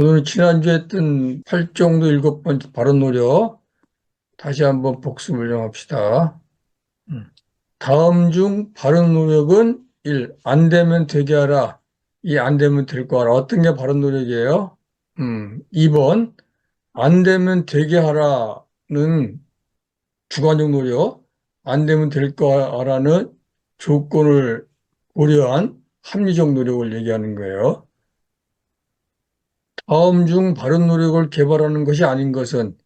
오늘 지난주에 했던 8정도 7번째 발음 노력 다시 한번 복습을 좀 합시다. 다음 중 발음 노력은 1. 안 되면 되게 하라. 이 안 되면 될 거 하라. 어떤 게 발음 노력이에요? 2번 안 되면 되게 하라는 주관적 노력, 안 되면 될 거 하라는 조건을 고려한 합리적 노력을 얘기하는 거예요. 다음 중 발음 노력을 개발하는 것이 아닌 것은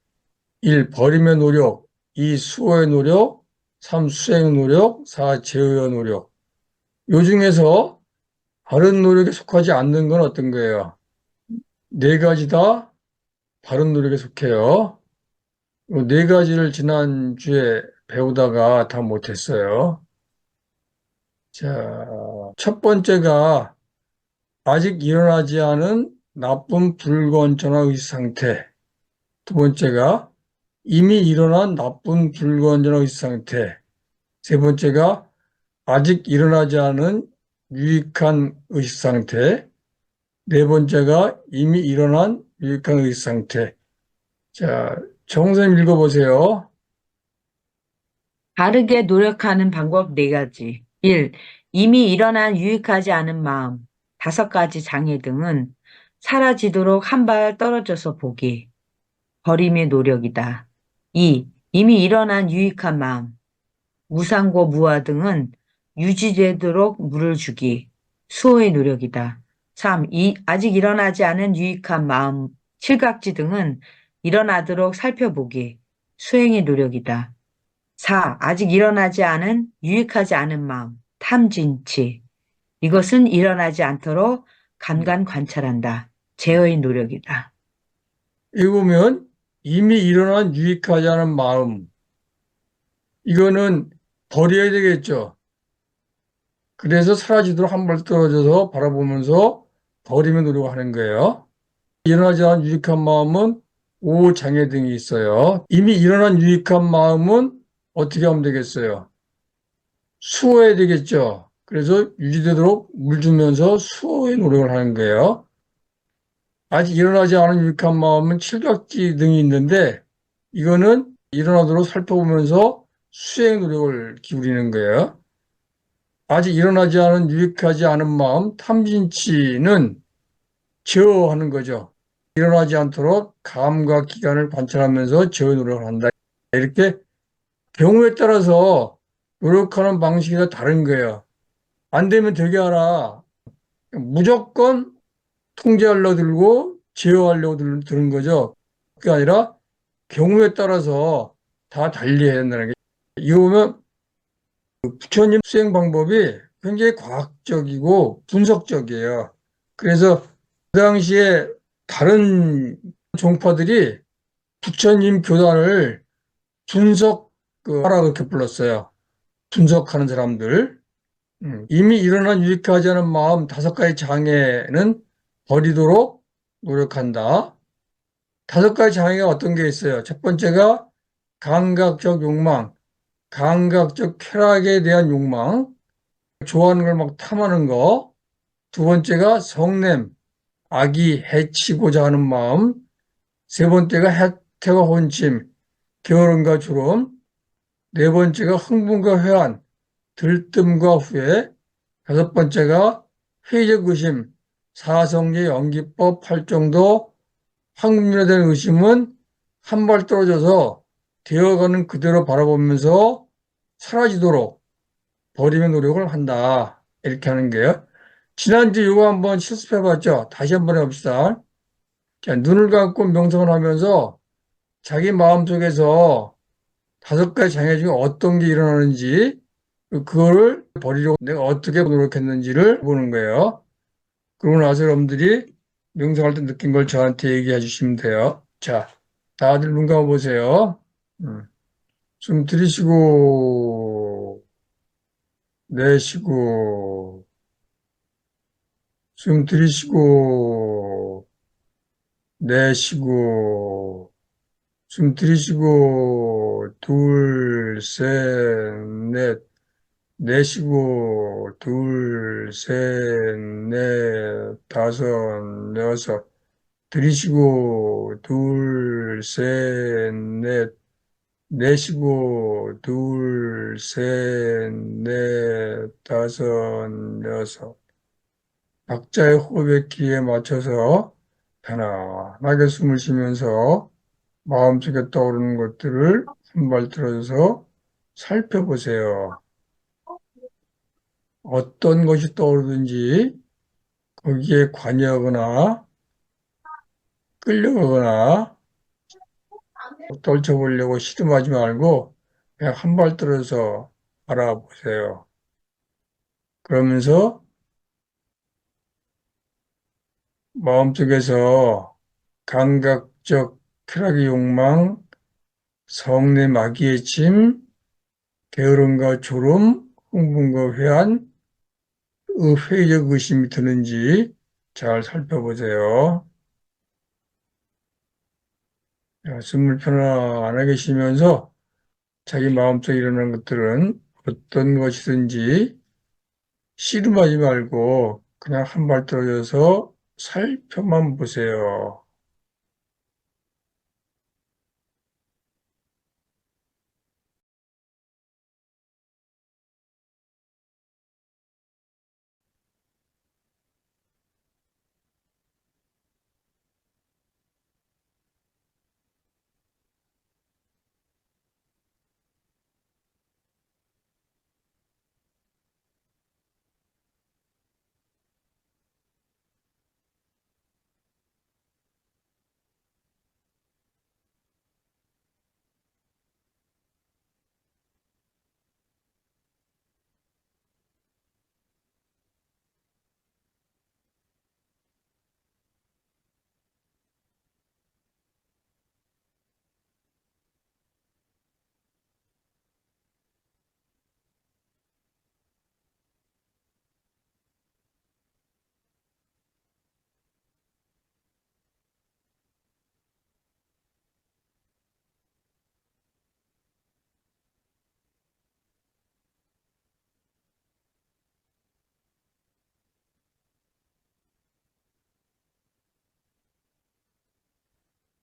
1. 버림의 노력, 2. 수호의 노력, 3. 수행의 노력, 4. 제어의 노력. 요 중에서 바른 노력에 속하지 않는 건 어떤 거예요? 네 가지 다 바른 노력에 속해요. 네 가지를 지난주에 배우다가 다 못했어요. 자, 첫 번째가 아직 일어나지 않은 나쁜 불건전화 의식 상태. 두 번째가 이미 일어난 나쁜 불건전화 의식 상태. 세 번째가 아직 일어나지 않은 유익한 의식 상태. 네 번째가 이미 일어난 유익한 의식 상태. 자, 정선생님 읽어보세요. 바르게 노력하는 방법 네가지 1. 이미 일어난 유익하지 않은 마음. 5가지 장애 등은 사라지도록 한 발 떨어져서 보기. 버림의 노력이다. 2. 이미 일어난 유익한 마음. 무상고 무아 등은 유지되도록 물을 주기. 수호의 노력이다. 3. 아직 일어나지 않은 유익한 마음. 칠각지 등은 일어나도록 살펴보기. 수행의 노력이다. 4. 아직 일어나지 않은 유익하지 않은 마음, 탐진치. 이것은 일어나지 않도록 간간 관찰한다. 제어의 노력이다. 읽으면 이미 일어난 유익하지 않은 마음. 이거는 버려야 되겠죠. 그래서 사라지도록 한 발 떨어져서 바라보면서 버리며 노력하는 거예요. 일어나지 않은 유익한 마음은 오장애 등이 있어요. 이미 일어난 유익한 마음은 어떻게 하면 되겠어요? 수호해야 되겠죠. 그래서 유지되도록 물 주면서 수호의 노력을 하는 거예요. 아직 일어나지 않은 유익한 마음은 칠각지 등이 있는데 이거는 일어나도록 살펴보면서 수행 노력을 기울이는 거예요. 아직 일어나지 않은 유익하지 않은 마음, 탐진치는 제어하는 거죠. 일어나지 않도록 감각 기관을 관찰하면서 제어 노력을 한다. 이렇게 경우에 따라서 노력하는 방식이 다 다른 거예요. 안 되면 되게 하라. 무조건 통제하려고 들고 제어하려고 드는 거죠. 그게 아니라 경우에 따라서 다 달리해야 된다는 게. 이거 보면 부처님 수행 방법이 굉장히 과학적이고 분석적이에요. 그래서 그 당시에 다른 종파들이 부처님 교단을 분석 하라 그렇게 불렀어요. 분석하는 사람들. 이미 일어난 유익하지 않은 마음 5가지 장애는 버리도록 노력한다. 5가지 장애가 어떤 게 있어요? 첫 번째가 감각적 욕망, 감각적 쾌락에 대한 욕망, 좋아하는 걸 막 탐하는 거. 두 번째가 성냄, 악이 해치고자 하는 마음. 세 번째가 해태와 혼침, 게으름과 주름. 네 번째가 흥분과 회한, 들뜸과 후회. 5번째가 회의적 의심, 사성제 연기법 활정도 확률화된 의심은 한 발 떨어져서 되어가는 그대로 바라보면서 사라지도록 버리는 노력을 한다. 이렇게 하는 거예요. 지난주 이거 한번 실습해 봤죠? 다시 한번 해봅시다. 자, 눈을 감고 명상을 하면서 자기 마음속에서 5가지 장애 중에 어떤 게 일어나는지 그거를 버리려고 내가 어떻게 노력했는지를 보는 거예요. 그러고 나서 여러분들이 명상할 때 느낀 걸 저한테 얘기해 주시면 돼요. 자, 다들 눈 감아 보세요. 음. 숨 들이쉬고 내쉬고 숨 들이쉬고 내쉬고 숨 들이쉬고 둘, 셋, 넷 내쉬고 둘, 셋, 넷, 다섯, 여섯 들이쉬고 둘, 셋, 넷, 내쉬고 둘, 셋, 넷, 다섯, 여섯. 각자의 호흡의 기에 맞춰서 편안하게 숨을 쉬면서 마음속에 떠오르는 것들을 한 발 들어서 살펴보세요. 어떤 것이 떠오르든지 거기에 관여하거나 끌려가거나 떨쳐보려고 시름하지 말고 그냥 한 발 들어서 알아보세요. 그러면서 마음속에서 감각적 쾌락의 욕망, 성내 마귀의 침, 게으름과 졸음, 흥분과 회한, 회의적 의심이 드는지 잘 살펴보세요. 숨을 편안하게 쉬면서 자기 마음속에 일어나는 것들은 어떤 것이든지 씨름하지 말고 그냥 한 발 떨어져서 살펴만 보세요.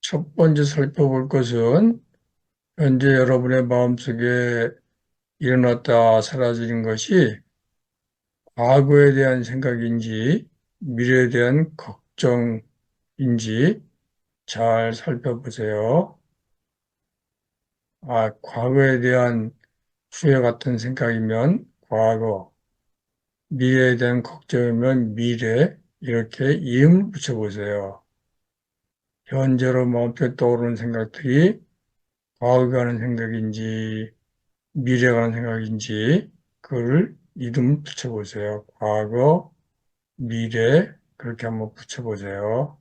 첫 번째 살펴볼 것은 현재 여러분의 마음속에 일어났다 사라지는 것이 과거에 대한 생각인지 미래에 대한 걱정인지 잘 살펴보세요. 과거에 대한 후회 같은 생각이면 과거, 미래에 대한 걱정이면 미래, 이렇게 이음을 붙여보세요. 현재로 마음속에 떠오르는 생각들이 과거에 가는 생각인지 미래에 가는 생각인지 그걸 이름 붙여보세요. 과거, 미래, 그렇게 한번 붙여보세요.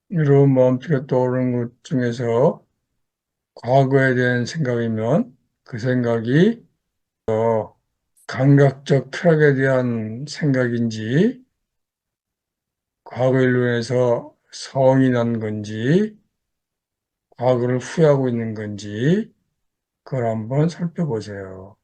이런 마음속에 떠오르는 것 중에서 과거에 대한 생각이면 그 생각이 감각적 쾌락에 대한 생각인지 과거로 인해서 성이 난 건지 과거를 후회하고 있는 건지 그걸 한번 살펴보세요.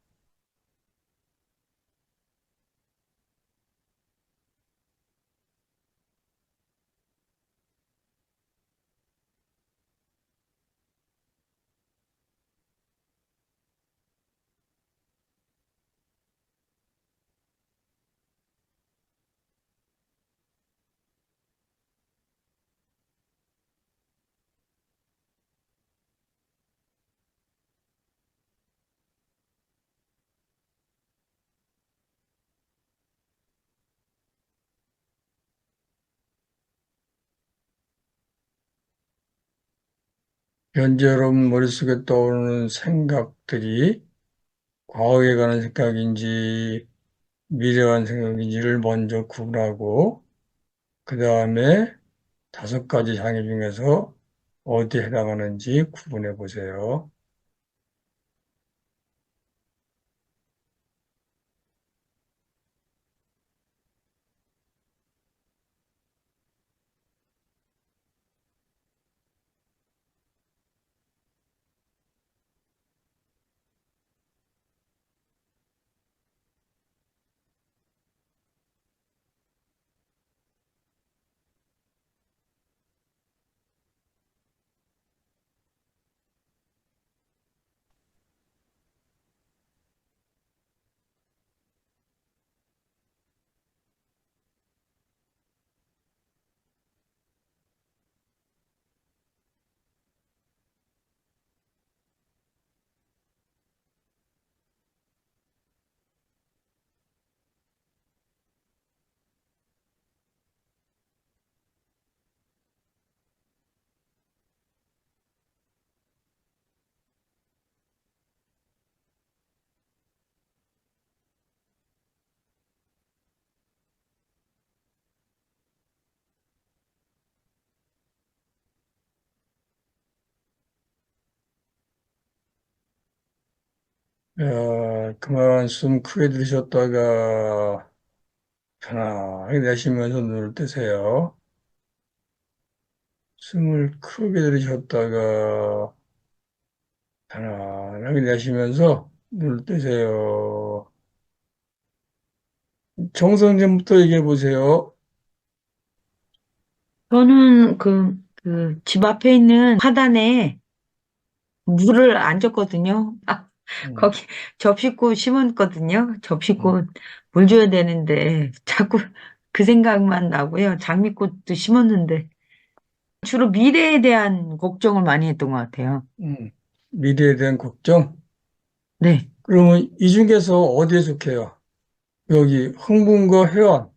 현재 여러분 머릿속에 떠오르는 생각들이 과거에 관한 생각인지 미래에 관한 생각인지를 먼저 구분하고 그 다음에 5가지 장애 중에서 어디에 해당하는지 구분해 보세요. 그만 숨 크게 들이셨다가 편하게 내쉬면서 눈을 뜨세요. 숨을 크게 들이셨다가 편안하게 내쉬면서 눈을 뜨세요. 정선생부터 얘기해 보세요. 저는 집 앞에 있는 화단에 물을 안 줬거든요. 음, 거기 접시꽃 심었거든요. 음, 접시꽃 물 줘야 되는데 자꾸 그 생각만 나고요. 장미꽃도 심었는데 주로 미래에 대한 걱정을 많이 했던 것 같아요. 미래에 대한 걱정? 네. 그러면 이 중에서 어디에 속해요? 여기 흥분과 회한,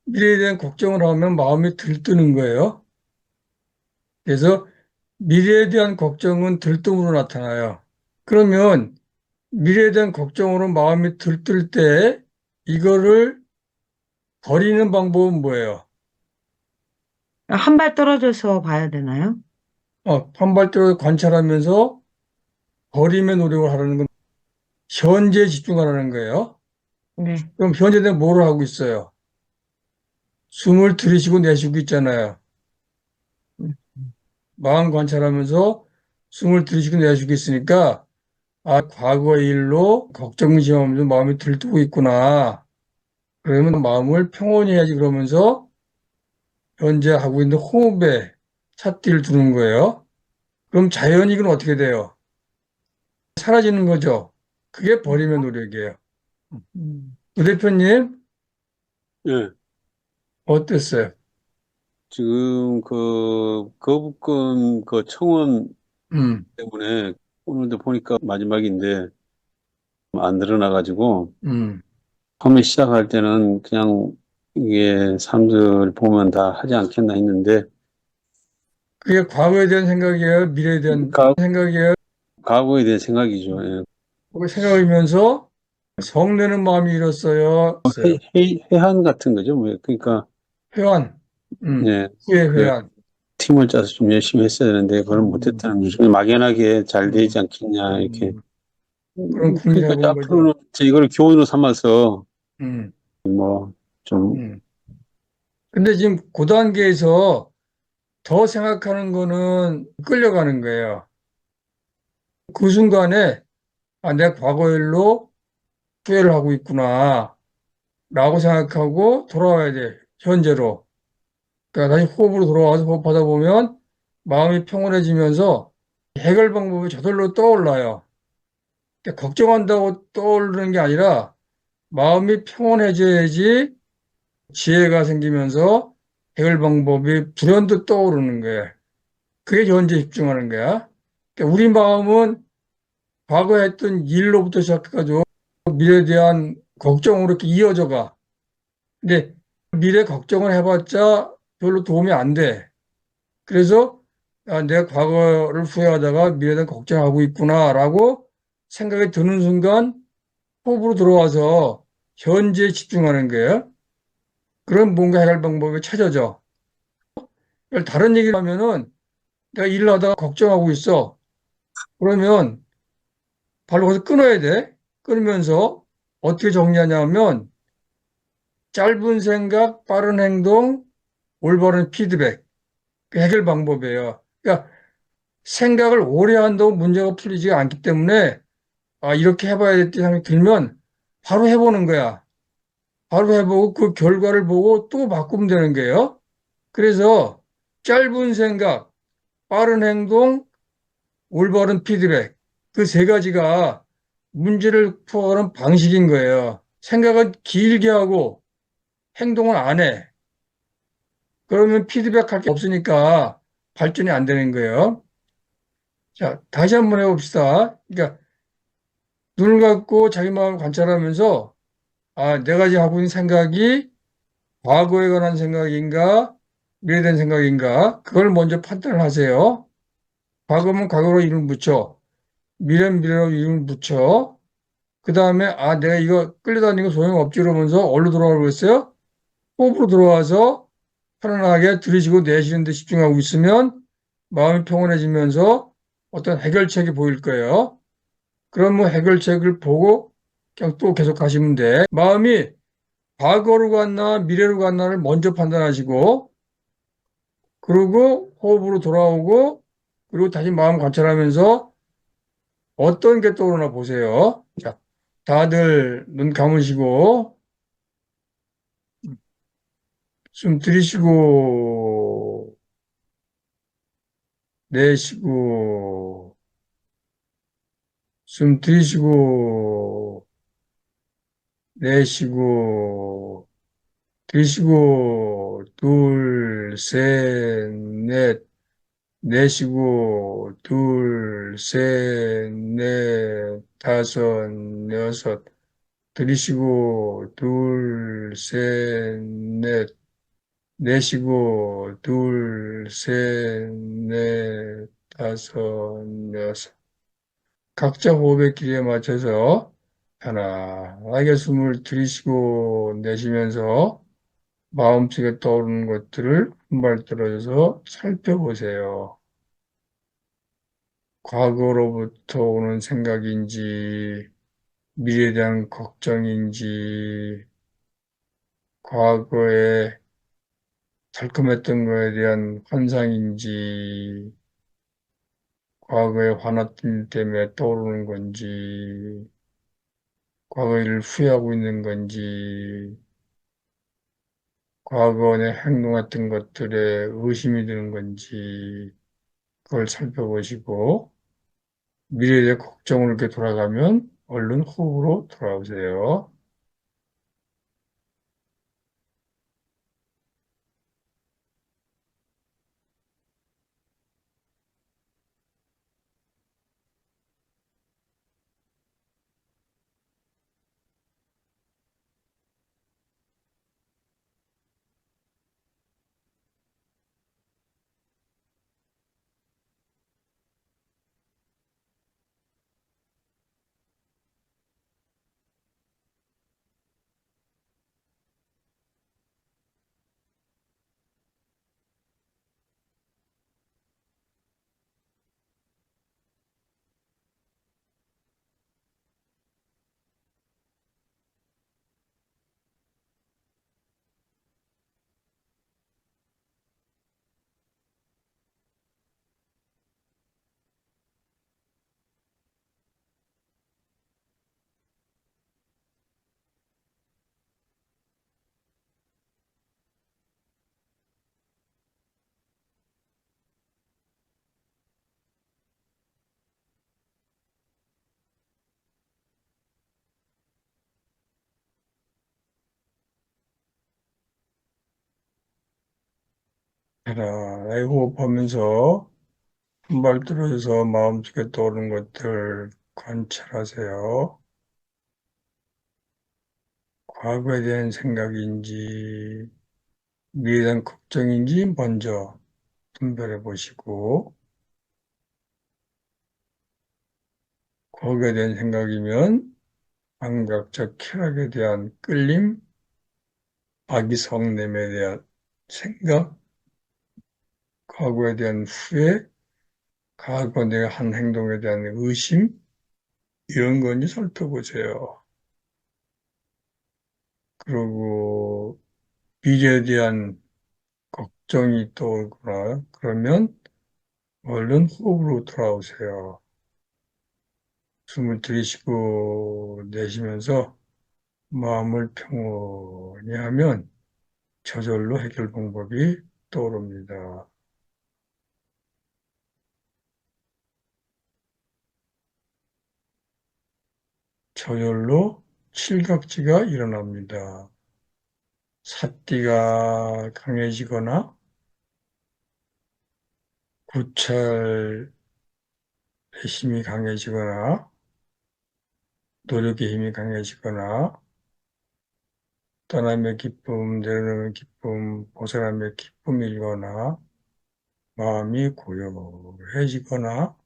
미래에 대한 걱정을 하면 마음이 들뜨는 거예요. 그래서 미래에 대한 걱정은 들뜸으로 나타나요. 그러면 미래에 대한 걱정으로 마음이 들뜰 때 이거를 버리는 방법은 뭐예요? 한 발 떨어져서 봐야 되나요? 한발적으로 관찰하면서 버림의 노력을 하라는 건 현재에 집중하라는 거예요. 네. 그럼 현재 내가 뭐를 하고 있어요? 숨을 들이쉬고 내쉬고 있잖아요. 음, 마음 관찰하면서 숨을 들이쉬고 내쉬고 있으니까 과거의 일로 걱정심하면서 마음이 들뜨고 있구나. 그러면 마음을 평온히 해야지 그러면서 현재 하고 있는 호흡에 찻대를 두는 거예요. 그럼 자연히 그건 어떻게 돼요? 사라지는 거죠. 그게 버림의 노력이에요. 음. 우 대표님, 예, 어땠어요? 지금 거부권 청원 음, 때문에 오늘도 보니까 마지막인데 안 드러나가지고 음. 처음에 시작할 때는 그냥 이게 사람들 보면 다 하지 않겠나 했는데 그게 과거에 대한 생각이에요? 미래에 대한 가, 생각이에요? 과거에 대한 생각이죠. 예. 그거 생각이면서 성내는 마음이 일었어요. 회한 같은 거죠. 뭐. 그러니까 회한, 예, 후회 그 회한. 팀을 짜서 좀 열심히 했어야 되는데 그걸 음, 못했다는 거죠. 그냥 막연하게 잘 음, 되지 않겠냐 이렇게. 음. 그런 궁리를 그러니까 이제 해본 거죠. 앞으로는 이제 이걸 교훈으로 삼아서 음, 뭐 좀 음. 근데 지금 그 단계에서 더 생각하는 거는 끌려가는 거예요. 그 순간에 내가 과거 일로 후회를 하고 있구나 라고 생각하고 돌아와야 돼. 현재로. 그러니까 다시 호흡으로 돌아와서 호흡하다 보면 마음이 평온해지면서 해결 방법이 저절로 떠올라요. 그러니까 걱정한다고 떠오르는 게 아니라 마음이 평온해져야지 지혜가 생기면서 해결 방법이 불현듯 떠오르는 거예요. 그게 현재 집중하는 거야. 그러니까 우리 마음은 과거에 했던 일로부터 시작해가지고 미래에 대한 걱정으로 이렇게 이어져 가. 근데 미래 걱정을 해봤자 별로 도움이 안 돼. 그래서 내 과거를 후회하다가 미래에 대한 걱정하고 있구나라고 생각이 드는 순간 호흡으로 들어와서 현재에 집중하는 거예요. 그럼 뭔가 해결 방법이 찾아져. 다른 얘기를 하면은 내가 일을 하다가 걱정하고 있어. 그러면 바로 거기서 끊어야 돼. 끊으면서 어떻게 정리하냐면 짧은 생각, 빠른 행동, 올바른 피드백. 그 해결 방법이에요. 그러니까 생각을 오래 한다고 문제가 풀리지가 않기 때문에 이렇게 해봐야겠다 생각이 들면 바로 해보는 거야. 바로 해보고 그 결과를 보고 또 바꾸면 되는 거예요. 그래서 짧은 생각, 빠른 행동, 올바른 피드백. 그 세 가지가 문제를 풀어가는 방식인 거예요. 생각은 길게 하고 행동은 안 해. 그러면 피드백할 게 없으니까 발전이 안 되는 거예요. 자, 다시 한번 해봅시다. 그러니까 눈을 감고 자기 마음을 관찰하면서 내가 지금 하고 있는 생각이 과거에 관한 생각인가, 미래에 대한 생각인가, 그걸 먼저 판단을 하세요. 과거면 과거로 이름 붙여, 미래는 미래로 이름 붙여, 그 다음에, 내가 이거 끌려다니는 거 소용없지, 이러면서 어디로 돌아가고 있어요? 호흡으로 들어와서 편안하게 들이쉬고 내쉬는 데 집중하고 있으면 마음이 평온해지면서 어떤 해결책이 보일 거예요. 그럼 뭐 해결책을 보고 그냥 또 계속 하시면 돼. 마음이 과거로 갔나 미래로 갔나를 먼저 판단하시고 그리고 호흡으로 돌아오고 그리고 다시 마음 관찰하면서 어떤 게 떠오르나 보세요. 자, 다들 눈 감으시고 숨 들이쉬고 내쉬고 숨 들이쉬고 내쉬고 들이쉬고 둘, 셋, 넷 내쉬고 둘, 셋, 넷, 다섯, 여섯 들이쉬고 둘, 셋, 넷 내쉬고 둘, 셋, 넷, 다섯, 여섯 각자 호흡의 길이에 맞춰서 편안하게 숨을 들이쉬고 내쉬면서 마음속에 떠오르는 것들을 한 발 떨어져서 살펴보세요. 과거로부터 오는 생각인지, 미래에 대한 걱정인지, 과거에 달콤했던 거에 대한 환상인지, 과거에 화났던 일 때문에 떠오르는 건지, 과거를 후회하고 있는 건지, 과거에 행동했던 것들에 의심이 드는 건지, 그걸 살펴보시고, 미래에 대해 걱정을 이렇게 돌아가면 얼른 호흡으로 돌아오세요. 편안하게 호흡하면서 한 발 들어서 마음속에 떠오르는 것들 관찰하세요. 과거에 대한 생각인지, 미래에 대한 걱정인지 먼저 분별해 보시고, 거기에 대한 생각이면 감각적 쾌락에 대한 끌림, 아기성냄에 대한 생각, 과거에 대한 후회, 과거 내가 한 행동에 대한 의심, 이런 건지 살펴보세요. 그리고 미래에 대한 걱정이 떠오르거나 그러면 얼른 호흡으로 돌아오세요. 숨을 들이쉬고 내쉬면서 마음을 평온히 하면 저절로 해결 방법이 떠오릅니다. 저절로 칠각지가 일어납니다. 사띠가 강해지거나 구찰의 힘이 강해지거나 노력의 힘이 강해지거나 떠남의 기쁨, 내려놓는 기쁨, 벗어남의 기쁨이거나 마음이 고요해지거나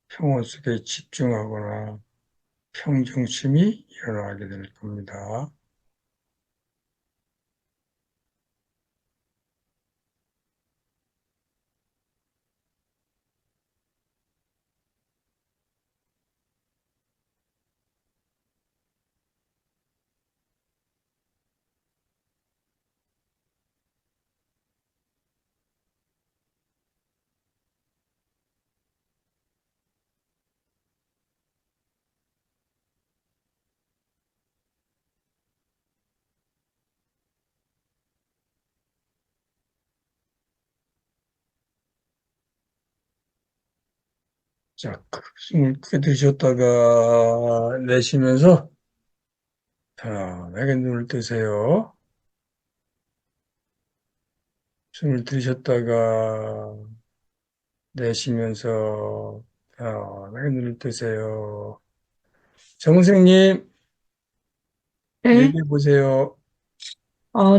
평온 속에 집중하거나 평정심이 일어나게 될 겁니다. 자, 숨을 크게 들이쉬었다가 내쉬면서 편안하게 눈을 뜨세요. 숨을 들이쉬었다가 내쉬면서 편안하게 눈을 뜨세요. 정선생님, 네? 얘기해 보세요.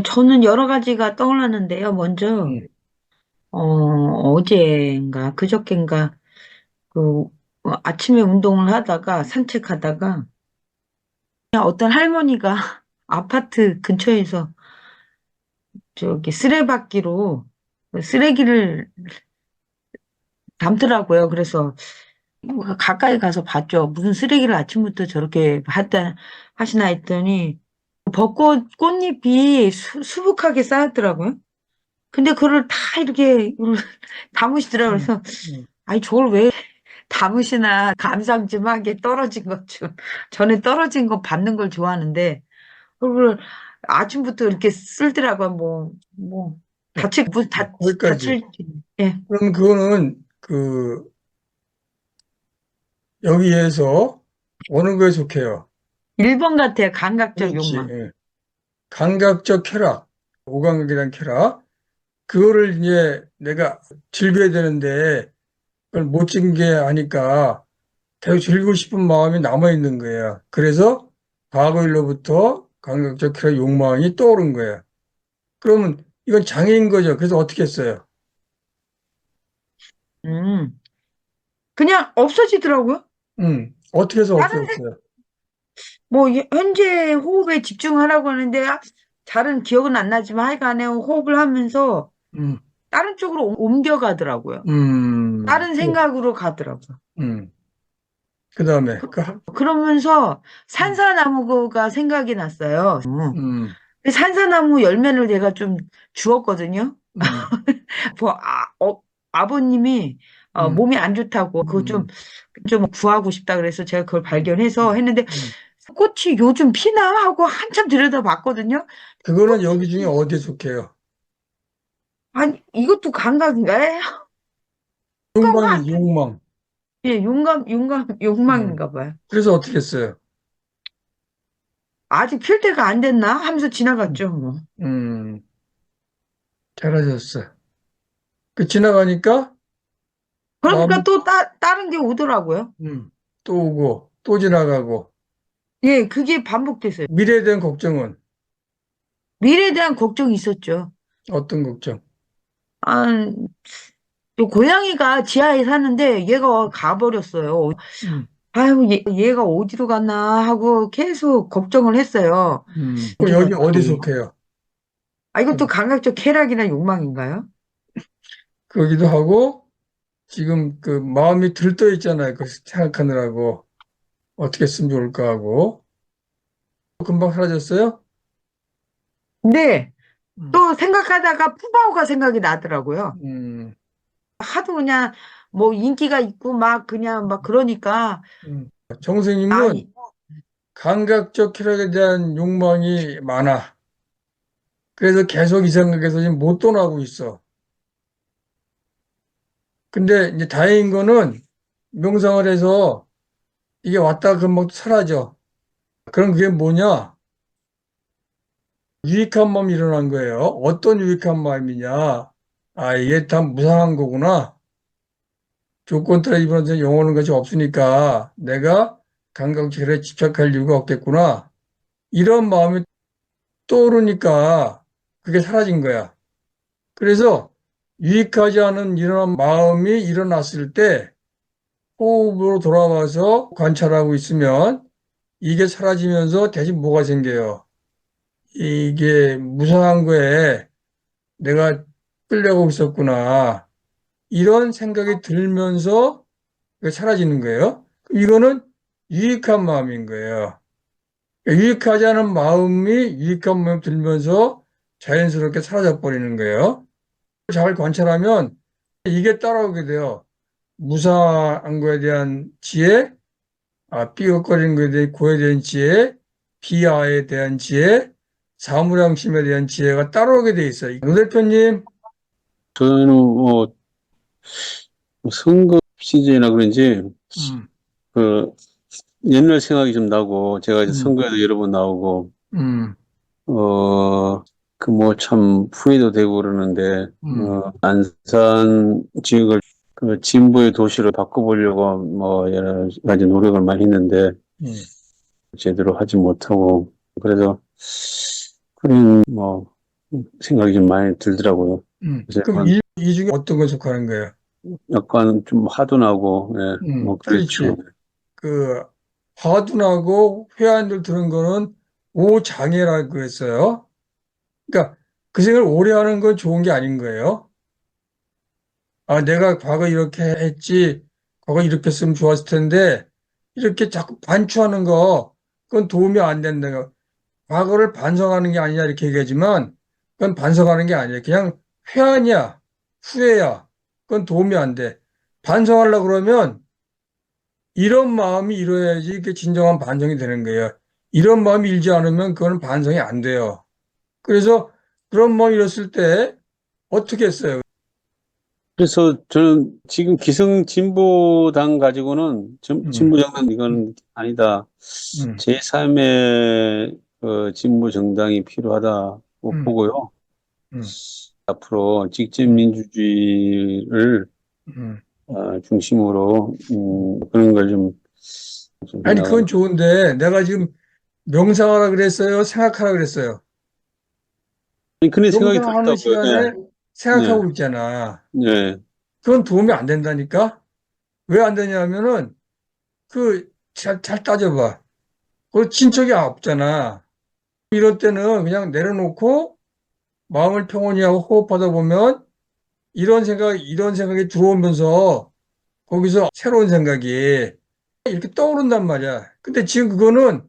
저는 여러 가지가 떠올랐는데요. 먼저, 음, 어제인가, 그저께인가, 아침에 운동을 하다가, 산책하다가, 그냥 어떤 할머니가 아파트 근처에서 저기 쓰레받기로 쓰레기를 담더라고요. 그래서 가까이 가서 봤죠. 무슨 쓰레기를 아침부터 저렇게 하시나 했더니, 벚꽃 꽃잎이 수북하게 쌓였더라고요. 근데 그걸 다 이렇게 담으시더라고요. 음, 그래서, 음. 아니, 저걸 왜 담으시나 감상 좀 하게 떨어진 것 좀. 저는 떨어진 거 받는 걸 좋아하는데, 그걸 아침부터 이렇게 쓸더라고요. 자, 거기까지. 다칠, 예. 그럼 그거는 여기에서 어느 거에 속해요? 1번 같아요. 감각적 그렇지. 욕망. 예. 감각적 쾌락, 오감각에 대한 쾌락. 그거를 이제 내가 즐겨야 되는데 그걸 못 즐게 하니까 계속 즐기고 싶은 마음이 남아있는 거야. 그래서 과거 일로부터 감각적 쾌락 욕망이 떠오른 거야. 그러면 이건 장애인 거죠. 그래서 어떻게 했어요? 음. 그냥 없어지더라고요. 어떻게 해서 다른 생, 없어졌어요? 현재 호흡에 집중하라고 하는데, 잘은 기억은 안 나지만 하여간에 호흡을 하면서 음, 다른 쪽으로 옮겨가더라고요. 다른 또, 생각으로 가더라고요. 그 다음에, 그, 그러면서 음, 산사나무가 생각이 났어요. 음, 그 산사나무 열매를 제가 좀 주었거든요. 음, 뭐, 아버님이 음, 몸이 안 좋다고 그거 음, 좀 구하고 싶다 그래서 제가 그걸 발견해서 음, 했는데 음. 꽃이 요즘 피나 하고 한참 들여다봤거든요. 그거는 여기 중에 어디에 속해요? 아니, 이것도 감각인가요? 욕망이지, 욕망. 예, 음. 욕망인가 봐요. 그래서 어떻게 했어요? 아직 필 때가 안 됐나 하면서 음, 지나갔죠, 뭐. 음, 잘하셨어. 그 지나가니까 그러니까 마음이, 또 다른 게 오더라고요. 음, 또 오고, 또 지나가고, 예, 그게 반복됐어요. 미래에 대한 걱정은 미래에 대한 걱정이 있었죠. 어떤 걱정? 아, 요 고양이가 지하에 사는데 얘가 가버렸어요. 음, 아유, 얘가 어디로 갔나 하고 계속 걱정을 했어요. 그 어디 여기 어디 갔지? 속해요? 아, 이것도 감각적 쾌락이나 욕망인가요? 그러기도 하고, 지금 그 마음이 들떠 있잖아요. 그 생각하느라고. 어떻게 쓰면 좋을까 하고. 금방 사라졌어요? 근데 음, 또 생각하다가 푸바오가 생각이 나더라고요. 음, 하도 그냥 뭐 인기가 있고 막 그냥 막 그러니까 아, 정선생님은 감각적 쾌락에 대한 욕망이 많아. 그래서 계속 이 생각에서 지금 못 떠나고 있어. 근데 이제 다행인 거는 명상을 해서 이게 왔다가 금방 또 사라져. 그럼 그게 뭐냐? 유익한 마음이 일어난 거예요. 어떤 유익한 마음이냐? 아, 이게 다 무상한 거구나. 조건 따라 입원해서 영원한 것이 없으니까 내가 감각체결에 집착할 이유가 없겠구나. 이런 마음이 떠오르니까 그게 사라진 거야. 그래서 유익하지 않은 이런 마음이 일어났을 때 호흡으로 돌아와서 관찰하고 있으면 이게 사라지면서 대신 뭐가 생겨요? 이게 무상한 거에 내가 끌려가고 있었구나. 이런 생각이 들면서 그게 사라지는 거예요. 이거는 유익한 마음인 거예요. 유익하지 않은 마음이 유익한 마음이 들면서 자연스럽게 사라져 버리는 거예요. 잘 관찰하면 이게 따라오게 돼요. 무사한 거에 대한 지혜, 삐걱거리는 거에 대한 고에 대한 지혜, 비하에 대한 지혜, 사무량심에 대한 지혜가 따라오게 돼 있어요. 노 대표님, 저는 뭐 선거 시즌이라 그런지 음, 그 옛날 생각이 좀 나고 제가 이제 음, 선거에도 여러 번 나오고 음, 그 뭐 참 후회도 되고 그러는데 음, 안산 지역을 그 진보의 도시로 바꿔보려고 뭐 여러 가지 노력을 많이 했는데 음, 제대로 하지 못하고 그래서 그런 뭐 생각이 좀 많이 들더라고요. 그래서 그럼 이 중에 어떤 걸 속하는 거예요? 약간 좀 화도 나고 뭐 그렇죠. 그렇지. 그 화둔하고 회한들 들은 거는 오장애라고 했어요. 그러니까 그 생각을 오래 하는 건 좋은 게 아닌 거예요. 내가 과거 이렇게 했지, 과거 이렇게 했으면 좋았을 텐데, 이렇게 자꾸 반추하는 거, 그건 도움이 안 된다. 과거를 반성하는 게 아니냐, 이렇게 얘기하지만, 그건 반성하는 게 아니에요. 그냥 회한이야, 후회야. 그건 도움이 안 돼. 반성하려고 그러면, 이런 마음이 일어야지 이게 진정한 반성이 되는 거예요. 이런 마음이 일지 않으면 그건 반성이 안 돼요. 그래서 그런 마음이 일었을 때 어떻게 했어요? 그래서 저는 지금 기성 진보당 가지고는 음, 진보 정당 이건 아니다. 음, 제3의 진보 정당이 필요하다고 음, 보고요. 음, 앞으로 직접 음, 민주주의를 음. 중심으로 그런 걸 좀 아니, 해나가는. 그건 좋은데 내가 지금 명상하라 그랬어요? 생각하라 그랬어요? 그런 생각이 명상하는 들었다고요. 예, 시간에 네, 생각하고 있잖아. 네. 그건 도움이 안 된다니까? 왜 안 되냐면은 잘 따져봐. 그 진척이 없잖아. 이럴 때는 그냥 내려놓고 마음을 평온히 하고 호흡하다 보면 이런 생각이 들어오면서 거기서 새로운 생각이 이렇게 떠오른단 말이야. 근데 지금 그거는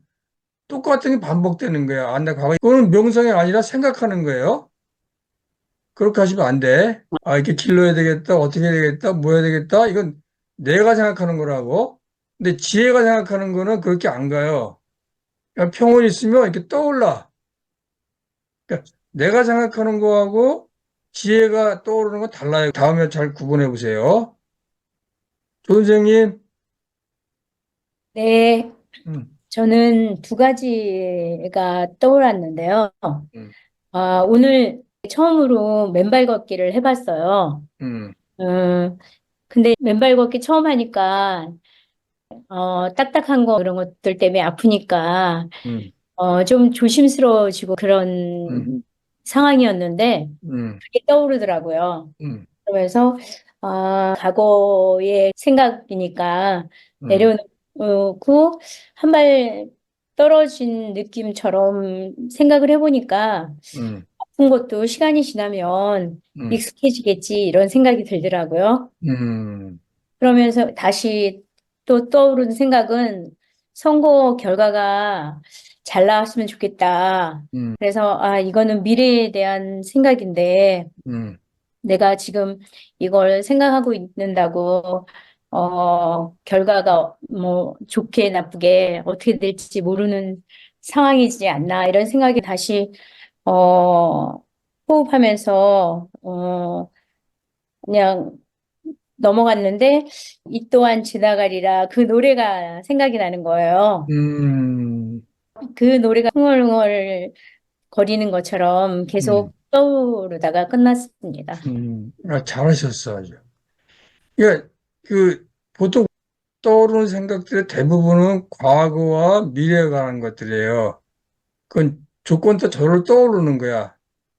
똑같은 게 반복되는 거야. 내 과거. 그거는 명상이 아니라 생각하는 거예요. 그렇게 하시면 안 돼. 이렇게 길러야 되겠다. 어떻게 해야 되겠다. 뭐 해야 되겠다. 이건 내가 생각하는 거라고. 근데 지혜가 생각하는 거는 그렇게 안 가요. 그냥 평온히 있으면 이렇게 떠올라. 그러니까 내가 생각하는 거하고 지혜가 떠오르는 건 달라요. 다음에 잘 구분해 보세요. 조 선생님, 네, 음, 저는 두 가지가 떠올랐는데요. 음, 오늘 처음으로 맨발 걷기를 해봤어요. 음, 근데 맨발 걷기 처음 하니까, 딱딱한 거, 그런 것들 때문에 아프니까, 음, 좀 조심스러워지고 음, 그런 상황이었는데 음, 그게 떠오르더라고요. 음, 그러면서 과거의 생각이니까 음, 내려놓고 한 발 떨어진 느낌처럼 생각을 해보니까 음, 아픈 것도 시간이 지나면 음, 익숙해지겠지 이런 생각이 들더라고요. 음, 그러면서 다시 또 떠오른 생각은 선거 결과가 잘 나왔으면 좋겠다. 음, 그래서 이거는 미래에 대한 생각인데 음, 내가 지금 이걸 생각하고 있는다고 결과가 뭐 좋게 나쁘게 어떻게 될지 모르는 상황이지 않나 이런 생각이 다시 어, 호흡하면서 그냥 넘어갔는데 이 또한 지나가리라 그 노래가 생각이 나는 거예요. 음, 그 노래가 흥얼흥얼 거리는 것처럼 음, 계속 떠오르다가 끝났습니다. 잘하셨어, 아주. 그러니까, 보통 떠오르는 생각들의 대부분은 과거와 미래에 관한 것들이에요. 그건 조건 저절로 떠오르는 거야.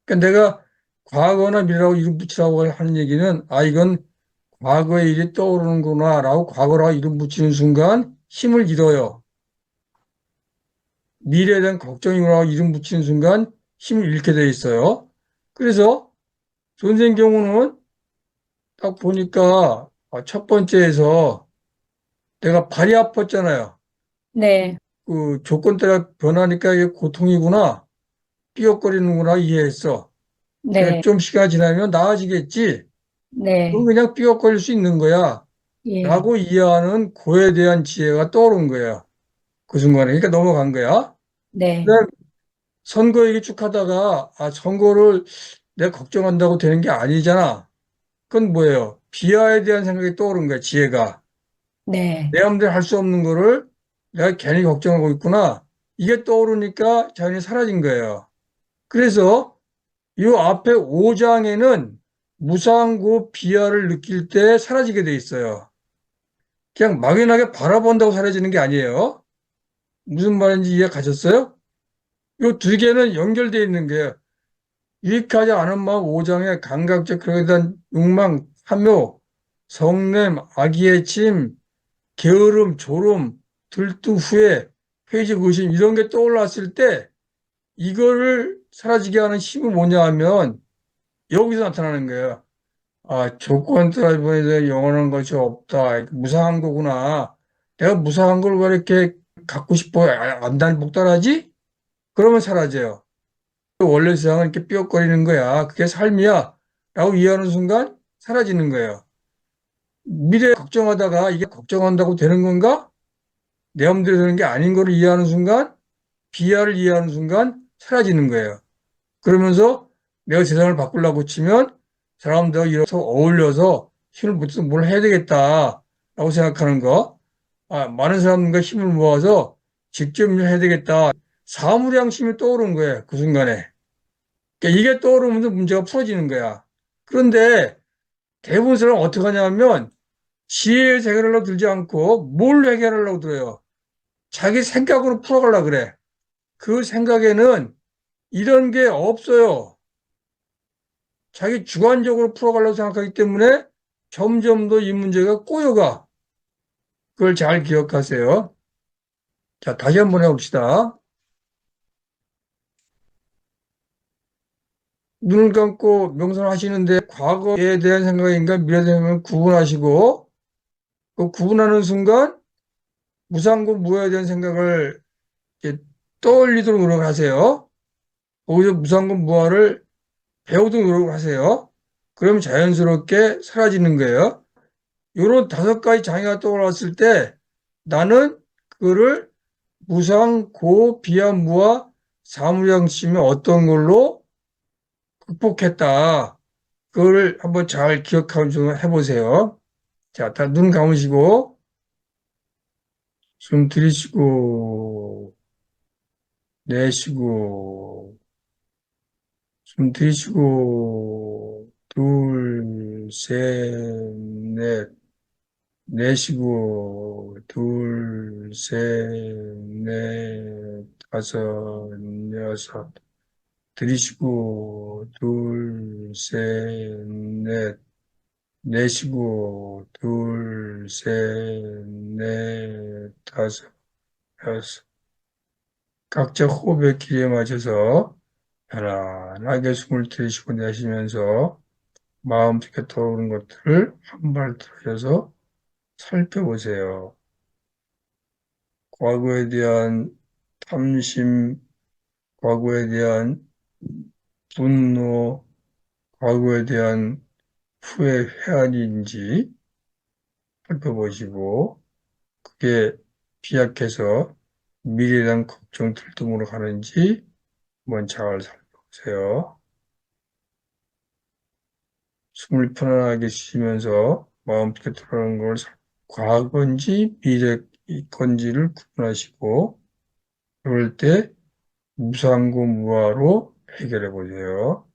그러니까 내가 과거나 미래라고 이름 붙이라고 하는 얘기는, 이건 과거의 일이 떠오르는구나, 라고 과거라고 이름 붙이는 순간 힘을 잃어요. 미래에 대한 걱정이구나 이름 붙이는 순간 힘을 잃게 돼 있어요. 그래서 선생 경우는 딱 보니까 첫 번째에서 내가 발이 아팠잖아요. 네, 그 조건 따라 변하니까 이게 고통이구나, 삐걱거리는구나 이해했어. 그러니까 네, 좀 시간 지나면 나아지겠지. 그럼 네, 그냥 삐걱거릴 수 있는 거야. 예, 라고 이해하는 고에 대한 지혜가 떠오른 거야. 그 순간에. 그러니까 넘어간 거야. 네, 그다음 선거 얘기 쭉 하다가 선거를 내가 걱정한다고 되는 게 아니잖아. 그건 뭐예요? 비하에 대한 생각이 떠오른 거야, 지혜가. 네, 내 마음대로 할 수 없는 거를 내가 괜히 걱정하고 있구나. 이게 떠오르니까 자연히 사라진 거예요. 그래서 이 앞에 5장에는 무상고 비하를 느낄 때 사라지게 돼 있어요. 그냥 막연하게 바라본다고 사라지는 게 아니에요. 무슨 말인지 이해 가셨어요? 이 두 개는 연결되어 있는 거예요. 유익하지 않은 마음 5장에 감각적 그에 대한 욕망, 탐욕, 성냄, 악의의 침, 게으름, 졸음, 들뚝 후회, 회의적 의심 이런 게 떠올랐을 때 이거를 사라지게 하는 힘이 뭐냐 하면 여기서 나타나는 거예요. 조건 드라이버에 대해 영원한 것이 없다. 무상한 거구나. 내가 무상한 걸 왜 이렇게 갖고 싶어? 안 복달하지? 그러면 사라져요. 원래 세상은 이렇게 삐걱거리는 거야. 그게 삶이야. 라고 이해하는 순간 사라지는 거예요. 미래 걱정하다가 이게 걱정한다고 되는 건가? 내 마음대로 되는 게 아닌 거를 이해하는 순간, 비하를 이해하는 순간 사라지는 거예요. 그러면서 내가 세상을 바꾸려고 치면 사람들하고 이렇게 어울려서 힘을 붙여서 뭘 해야 되겠다. 라고 생각하는 거. 많은 사람들과 힘을 모아서 직접 일을 해야 되겠다. 사무량심이 떠오른 거예요. 그 순간에. 그러니까 이게 떠오르면서 문제가 풀어지는 거야. 그런데 대부분 사람은 어떻게 하냐면 지혜에서 해결하려고 들지 않고 뭘 해결하려고 들어요. 자기 생각으로 풀어가려고 그래. 그 생각에는 이런 게 없어요. 자기 주관적으로 풀어가려고 생각하기 때문에 점점 더 이 문제가 꼬여가. 그걸 잘 기억하세요. 자, 다시 한번 해봅시다. 눈을 감고 명상하시는데 과거에 대한 생각인가 미래에 대한 생각을 구분하시고 그 구분하는 순간 무상고 무효에 대한 생각을 이렇게 떠올리도록 노력하세요. 거기서 무상고 무화를 배우도록 노력하세요. 그럼 자연스럽게 사라지는 거예요. 이런 5가지 장애가 떠올랐을 때 나는 그거를 무상, 고, 비하, 무아, 사무량심이 어떤 걸로 극복했다. 그걸 한번 잘 기억하면서 해보세요. 자, 다 눈 감으시고 숨 들이쉬고 내쉬고 숨 들이쉬고 둘, 셋, 넷 내쉬고 둘, 셋, 넷, 다섯, 여섯 들이쉬고 둘, 셋, 넷, 내쉬고 둘, 셋, 넷, 다섯, 여섯. 각자 호흡의 길이에 맞춰서 편안하게 숨을 들이쉬고 내쉬면서 마음속에 떠오르는 것들을 한 발 들어서 살펴보세요. 과거에 대한 탐심, 과거에 대한 분노, 과거에 대한 후회, 회한인지 살펴보시고, 그게 비약해서 미래에 대한 걱정, 들통으로 가는지 한번 잘 살펴보세요. 숨을 편안하게 쉬면서 마음속에 들어오는 걸 과거인지 미래 건지를 구분하시고, 그럴 때 무상고 무아로 해결해 보세요.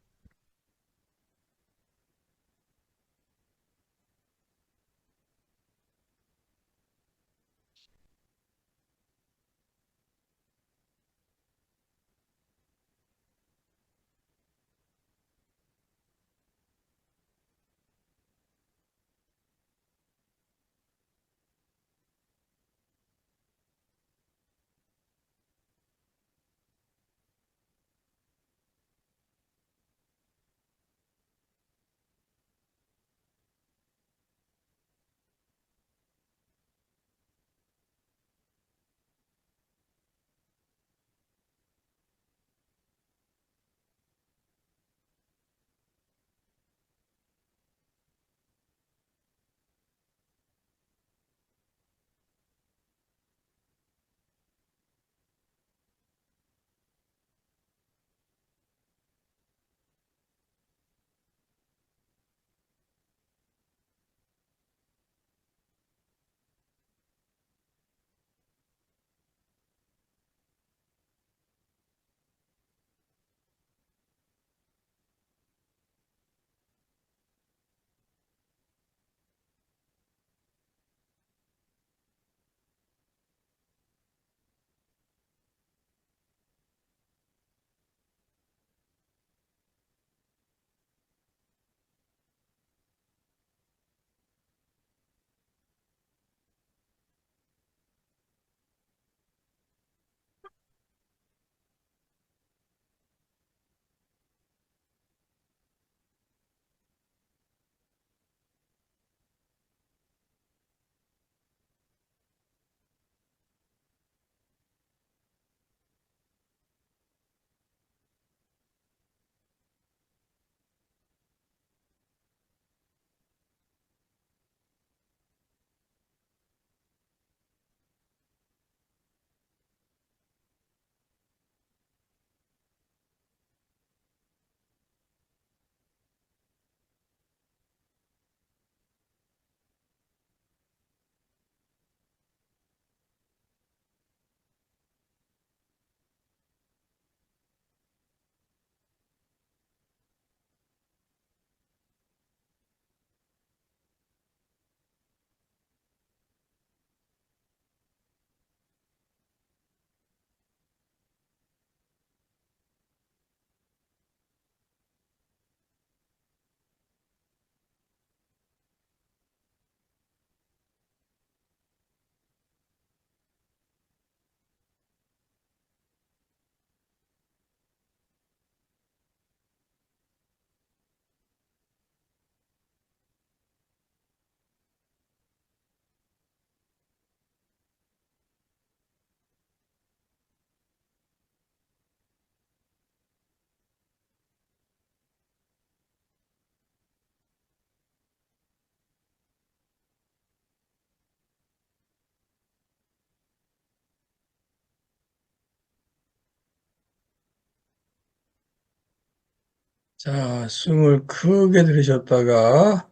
자, 숨을 크게 들이셨다가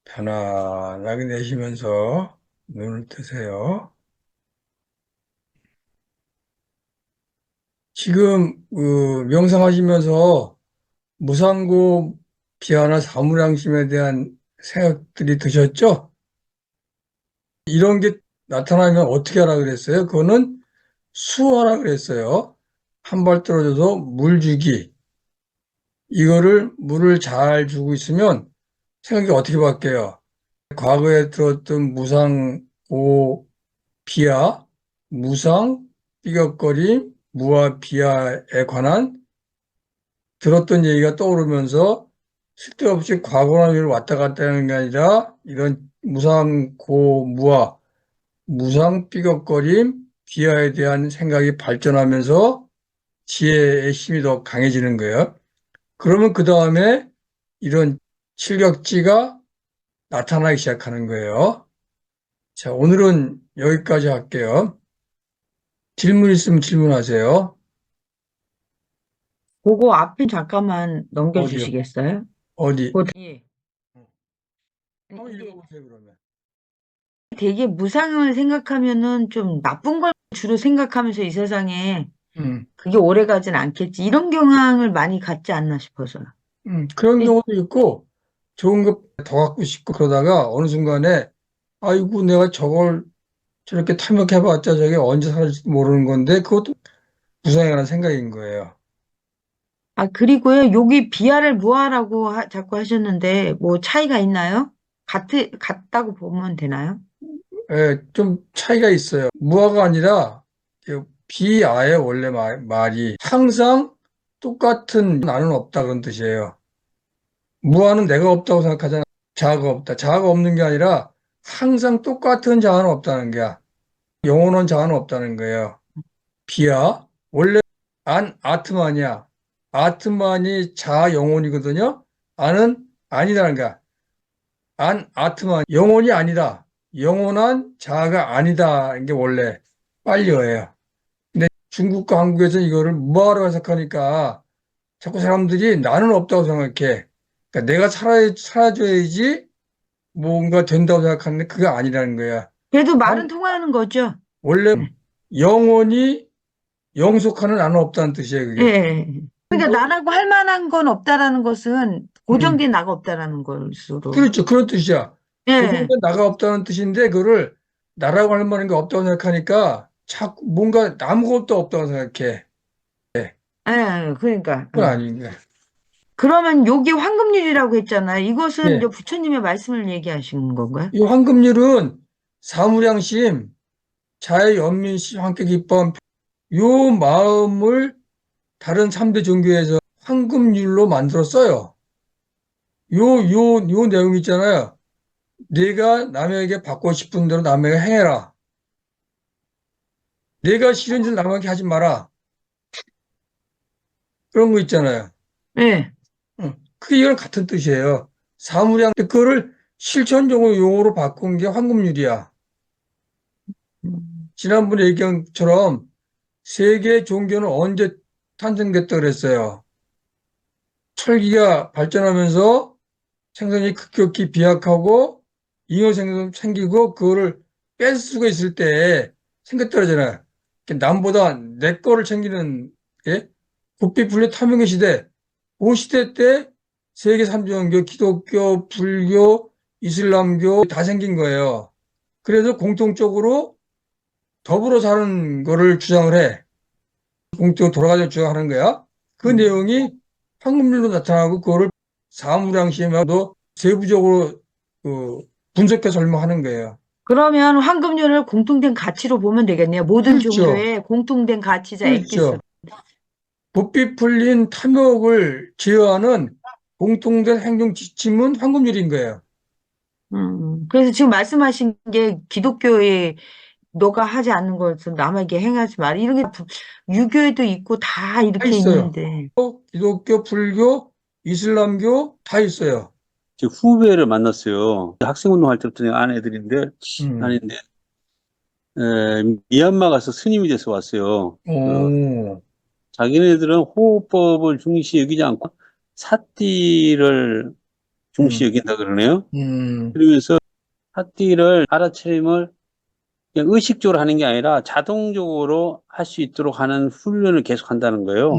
편안하게 내쉬면서 눈을 뜨세요. 지금 명상하시면서 무상고 비하나 사무량심에 대한 생각들이 드셨죠? 이런 게 나타나면 어떻게 하라 그랬어요? 그거는 수어라 그랬어요. 한 발 떨어져서 물 주기. 이거를 물을 잘 주고 있으면 생각이 어떻게 바뀌어요? 과거에 들었던 무상, 고, 비하, 무상, 삐걱거림, 무아, 비하에 관한 들었던 얘기가 떠오르면서 쓸데없이 과거나 미래를 왔다 갔다 하는 게 아니라 이런 무상, 고, 무아, 무상, 삐걱거림, 비하에 대한 생각이 발전하면서 지혜의 힘이 더 강해지는 거예요. 그러면 그 다음에 이런 칠격지가 나타나기 시작하는 거예요. 자, 오늘은 여기까지 할게요. 질문 있으면 질문하세요. 그거 앞에 잠깐만 어디요? 넘겨주시겠어요? 어디? 예. 한번 이게 읽어보세요, 그러면. 되게 무상을 생각하면은 좀 나쁜 걸 주로 생각하면서 이 세상에 음, 그게 오래 가진 않겠지. 이런 경향을 많이 갖지 않나 싶어서요. 그런 이- 경우도 있고, 좋은 거 더 갖고 싶고 그러다가 어느 순간에, 아이고, 내가 저걸 저렇게 탐욕해봤자 저게 언제 사라질지 모르는 건데, 그것도 무상에 관한 생각인 거예요. 아, 그리고요, 여기 비하를 무하라고 자꾸 하셨는데, 뭐 차이가 있나요? 같다고 보면 되나요? 예, 좀 차이가 있어요. 무화가 아니라 비아의 원래 말이 항상 똑같은 나는 없다 그런 뜻이에요. 무아는 내가 없다고 생각하잖아. 자아가 없다. 자아가 없는 게 아니라 항상 똑같은 자아는 없다는 거야. 영원한 자아는 없다는 거예요. 비아 원래 안 아트만이야. 아트만이 자아 영혼이거든요. 안은 아니다는 거야. 안 아트만 영혼이 아니다. 영원한 자아가 아니다. 이게 원래 빨리어예요. 근데 중국과 한국에서 이거를 무아로 해석하니까 자꾸 사람들이 나는 없다고 생각해. 그러니까 내가 살아줘야지 뭔가 된다고 생각하는데 그게 아니라는 거야. 그래도 말은 한- 통하는 거죠? 원래 네. 영혼이 영속하는 나는 없다는 뜻이에요, 예. 그게. 예. 그러니까 나라고 할 만한 건 없다라는 것은 음, 고정된 나가 없다라는 것으로. 그렇죠. 그런 뜻이야. 예. 고정된 나가 없다는 뜻인데 그거를 나라고 할 만한 게 없다고 생각하니까 자꾸 뭔가 아무것도 없다고 생각해. 예, 그러니까. 그건 아닌 거야. 그러면 요게 황금률이라고 했잖아요. 이것은 이제 네. 부처님의 말씀을 얘기하시는 건가요? 이 황금률은 사무량심, 자의 연민심, 함께 기뻐함, 요 마음을 다른 3대 종교에서 황금률로 만들었어요. 요 내용 있잖아요. 내가 남에게 받고 싶은 대로 남에게 행해라. 내가 싫은 짓 남에게 하지 마라. 그런 거 있잖아요. 예. 그게 이랑 같은 뜻이에요. 사무량, 그거를 실천적으로 용어로 바꾼 게 황금률이야. 음. 지난번에 얘기한 것처럼 세계 종교는 언제 탄생됐다 그랬어요. 철기가 발전하면서 생선이 급격히 비약하고 잉여 생선 생기고 그거를 뺄 수가 있을 때 생겼다 그러잖아요. 남보다 내 거를 챙기는 게 고삐 불려 탐욕의 시대. 그 시대 때 세계 삼종교, 기독교, 불교, 이슬람교 다 생긴 거예요. 그래서 공통적으로 더불어 사는 거를 주장을 해. 공적으로 돌아가자 주장하는 거야. 그 내용이 황금률로 나타나고 그거를 사무량심하고도 세부적으로 그 분석해서 설명하는 거예요. 그러면 황금률을 공통된 가치로 보면 되겠네요. 모든 그렇죠. 종교의 공통된 가치자 엑기스. 그렇죠. 고삐 풀린 탐욕을 제어하는 공통된 행동 지침은 황금률인 거예요. 그래서 지금 말씀하신 게 기독교의 너가 하지 않는 것을 남에게 행하지 마라. 이런 게 유교에도 있고 다 다 이렇게 있어요. 있는데. 기독교, 불교, 이슬람교 다 있어요. 제 후배를 만났어요. 학생운동 할 때부터 내가 아는 애들인데, 음. 아닌데, 미얀마 가서 스님이 돼서 왔어요. 오, 자기네들은 호흡법을 중시 여기지 않고 사띠를 중시 음, 여긴다 그러네요. 음, 그러면서 사띠를 알아차림을 그냥 의식적으로 하는 게 아니라 자동적으로 할 수 있도록 하는 훈련을 계속 한다는 거예요.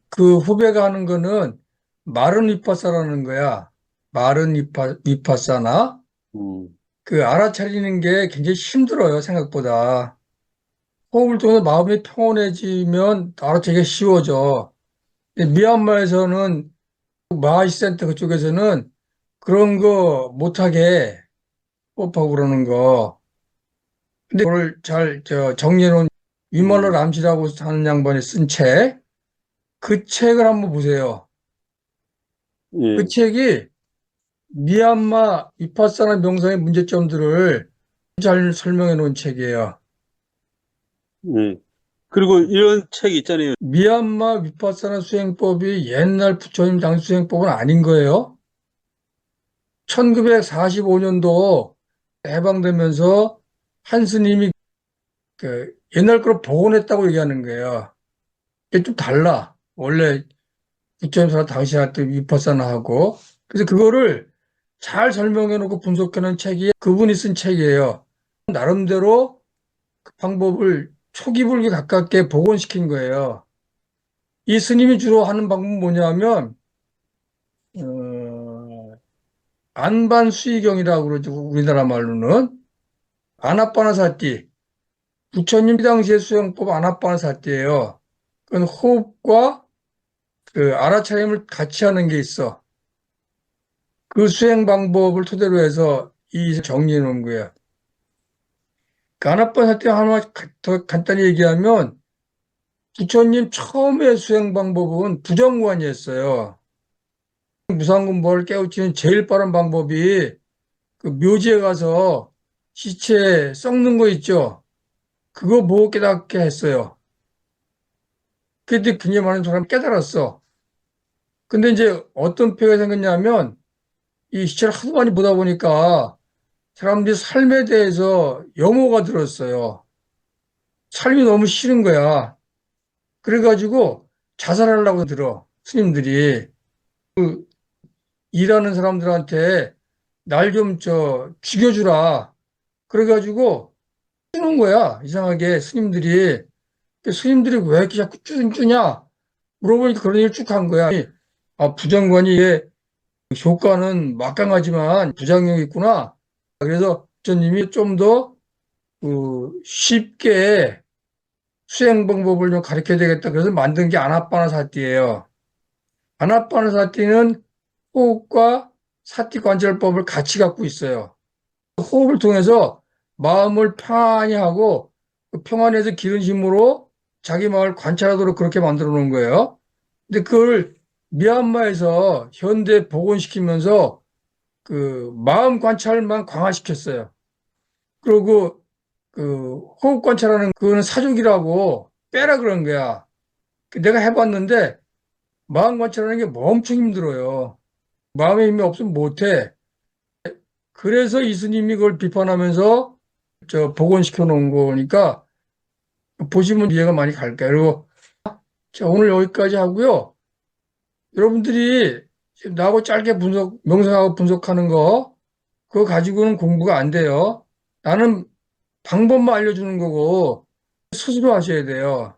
그 후배가 하는 거는 마른 위파사라는 거야. 마른 위파사나 음, 그 알아차리는 게 굉장히 힘들어요, 생각보다. 호흡을 통해서 마음이 평온해지면 알아차리기가 쉬워져. 근데 미얀마에서는 마하시센터 그쪽에서는 그런 거 못하게 법하고 그러는 거. 근데 그걸 잘 정리해 놓은 위멀러 음, 람시라고 하는 양반이 쓴 책, 그 책을 한번 보세요. 그 예, 책이 미얀마 위파사나 명상의 문제점들을 잘 설명해 놓은 책이에요. 예. 그리고 이런 책 있잖아요. 미얀마 위파사나 수행법이 옛날 부처님 당시 수행법은 아닌 거예요. 1945년도 해방되면서 한 스님이 그 옛날 걸 복원했다고 얘기하는 거예요. 이게 좀 달라. 원래 부처님 당시 했던 위파사나하고. 그래서 그거를 잘 설명해 놓고 분석해 놓은 책이 그분이 쓴 책이에요. 나름대로 그 방법을 초기 불기 가깝게 복원시킨 거예요. 이 스님이 주로 하는 방법은 뭐냐면 안반수의경이라고 그러죠. 우리나라 말로는 아나빠나사티. 부처님 당시의 수행법 아나빠나사티예요. 그건 호흡과 그 알아차림을 같이 하는 게 있어. 그 수행 방법을 토대로 해서 이 정리해 놓은 거예요. 그 아나빠나사티 하나 더 간단히 얘기하면 부처님 처음에 수행 방법은 부정관이었어요. 무상군보를 깨우치는 제일 빠른 방법이 그 묘지에 가서 시체 썩는 거 있죠. 그거 보고 깨닫게 했어요. 그때 굉장히 많은 사람이 깨달았어. 근데 이제 어떤 폐가 생겼냐면 이 시체를 하도 많이 보다 보니까 사람들이 삶에 대해서 염호가 들었어요. 삶이 너무 싫은 거야. 그래가지고 자살하려고 들어, 스님들이. 일하는 사람들한테 날 좀 죽여주라. 그래가지고 주는 거야. 이상하게 스님들이. 스님들이 왜 이렇게 자꾸 주냐? 물어보니까 그런 얘기를 쭉 한 거야. 아, 부정관이 이게 효과는 막강하지만 부작용이 있구나. 그래서 부처님이 좀 더 쉽게 수행 방법을 좀 가르쳐야 되겠다. 그래서 만든 게 아나빠나사티예요. 아나빠나사티는 호흡과 사티 관절법을 같이 갖고 있어요. 호흡을 통해서 마음을 평안히 하고 그 평안해서 기른 힘으로 자기 마음을 관찰하도록 그렇게 만들어 놓은 거예요. 근데 그걸 미얀마에서 현대 복원시키면서 그 마음 관찰만 강화시켰어요. 그리고 그 호흡 관찰하는 그거는 사족이라고 빼라 그런 거야. 내가 해봤는데 마음 관찰하는 게 엄청 힘들어요. 마음의 힘이 없으면 못해. 그래서 이스님이 그걸 비판하면서 복원시켜 놓은 거니까 보시면 이해가 많이 갈 거예요. 그리고 자, 오늘 여기까지 하고요. 여러분들이 지금 나하고 짧게 명상하고 분석하는 거 그거 가지고는 공부가 안 돼요. 나는 방법만 알려주는 거고 스스로 하셔야 돼요.